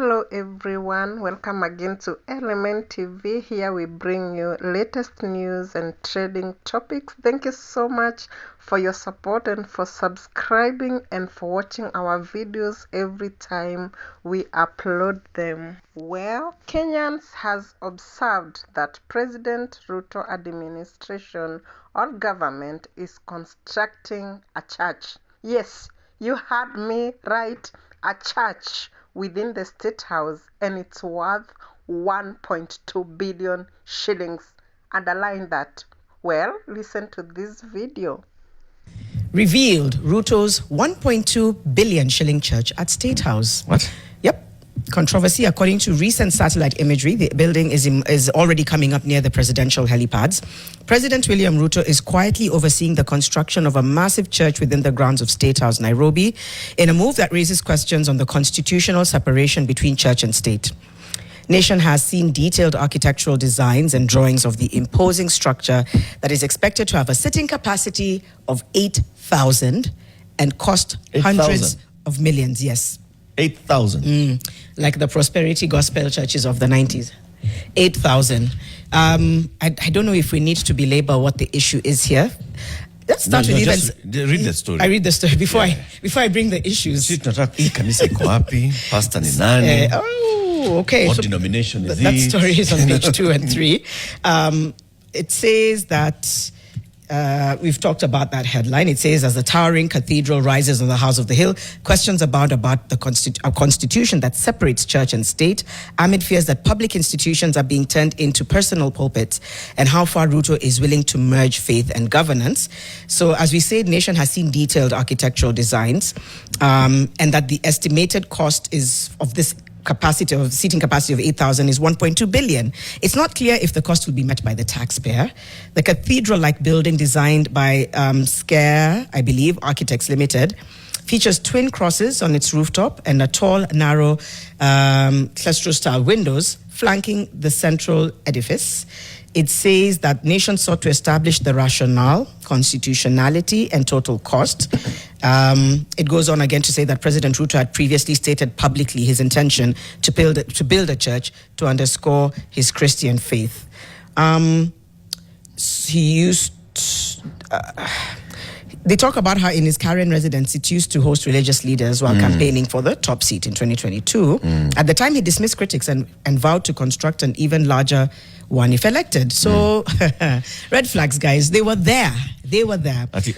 Hello everyone, welcome again to Element TV. Here we bring you latest news and trading topics. Thank you so much for your support and for subscribing and for watching our videos every time we upload them. Well, Kenyans has observed that President Ruto administration or government is constructing a church. Yes, you heard me right, a church within the Statehouse, and it's worth 1.2 billion shillings. Underline that. Well, listen to this video. Revealed Ruto's 1.2 billion shilling church at Statehouse. What? Yep. Controversy. According to recent satellite imagery, the building is already coming up near the presidential helipads. President William Ruto is quietly overseeing the construction of a massive church within the grounds of Statehouse, Nairobi, in a move that raises questions on the constitutional separation between church and state. Nation has seen detailed architectural designs and drawings of the imposing structure that is expected to have a sitting capacity of 8,000 and cost 8, hundreds of millions. Yes. 8,000. Like the prosperity gospel churches of the 90s. 8,000. I don't know if we need to belabor what the issue is here. Let's start with just read the story. I read the story before I bring the issues. Pastor ni nani? Okay. What denomination is that it? story is on page 2 and 3. It says that we've talked about that headline. It says, as the towering cathedral rises on the House of the Hill, questions about the constitution that separates church and state, amid fears that public institutions are being turned into personal pulpits, and how far Ruto is willing to merge faith and governance. So, as we said, Nation has seen detailed architectural designs, and that the estimated cost is of this seating capacity of 8,000 is 1.2 billion. It's not clear if the cost will be met by the taxpayer. The cathedral-like building designed by Scare, I believe, Architects Limited, features twin crosses on its rooftop and a tall, narrow cluster-style windows flanking the central edifice. It says that Nation sought to establish the rationale, constitutionality, and total cost. It goes on again to say that President Ruto had previously stated publicly his intention to build a church to underscore his Christian faith. They talk about how in his Karen residence, it used to host religious leaders while campaigning for the top seat in 2022. At the time, he dismissed critics and vowed to construct an even larger one if elected. So, red flags, guys. They were there.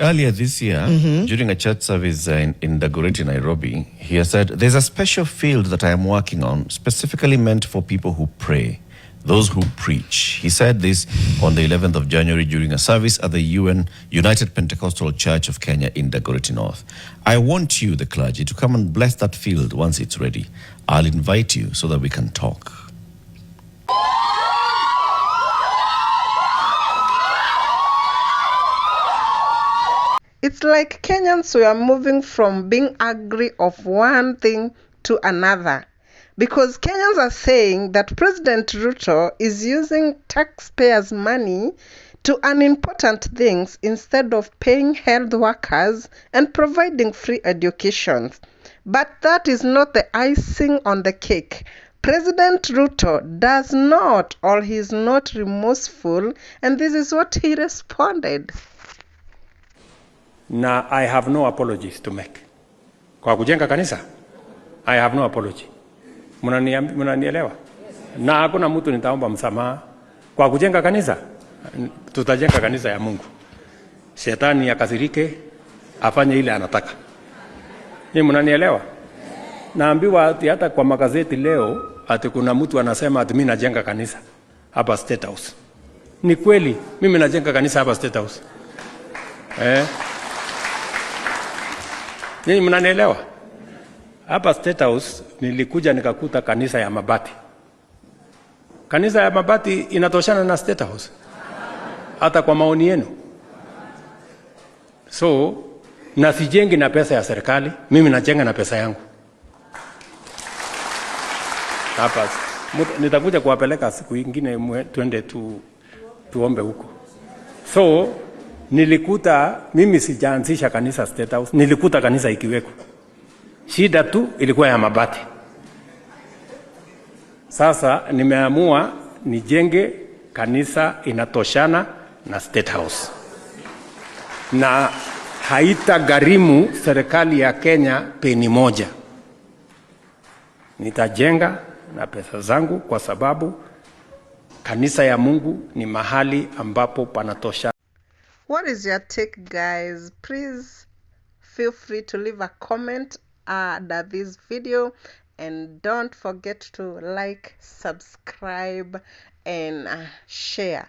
Earlier this year, during a church service in Dagoretti, Nairobi, he said, there's a special field that I am working on, specifically meant for people who pray, those who preach. He said this on the 11th of January during a service at the United Pentecostal Church of Kenya in Dagoretti North. I want you, the clergy, to come and bless that field once it's ready. I'll invite you so that we can talk. It's like Kenyans were moving from being angry of one thing to another, because Kenyans are saying that President Ruto is using taxpayers' money to unimportant things instead of paying health workers and providing free education. But that is not the icing on the cake. President Ruto does not, or he is not remorseful, and this is what he responded. Na I have no apologies to make. Kwa kujenga kanisa, I have no apology. Mnanielewa? Na hakuna mtu nitaomba msamaha. Kwa kujenga kanisa, tutajenga kanisa ya Mungu. Shetani akasirike, afanye ile anataka. Ni mnanielewa? Naambiwa ati hata kwa magazeti leo ati kuna mtu anasema ati mimi najenga kanisa hapa State House. Ni kweli, mimi najenga kanisa hapa State House. Nyinyi mnanielewa? Hapa State House nilikuja nikakuta kanisa ya mabati. Kanisa ya mabati inatoshana na State House? Hata kwa maoni yenu. So, na sijengi na pesa ya serikali, mimi najenga na pesa yangu. Hapa nitakuja kuwapeleka siku nyingine twende tuombe huko. So, nilikuta mimi sijaanzisha kanisa State House, nilikuta kanisa ikiweko. Shida tu ilikuwa ya mabati. Sasa nimeamua nijenge kanisa inatoshana na Statehouse, na haitagharimu serikali ya Kenya peni moja. Nitajenga na pesa zangu, kwa sababu kanisa ya Mungu ni mahali ambapo panatosha. What is your take, guys? Please feel free to leave a comment under this video, and don't forget to like, subscribe, and share.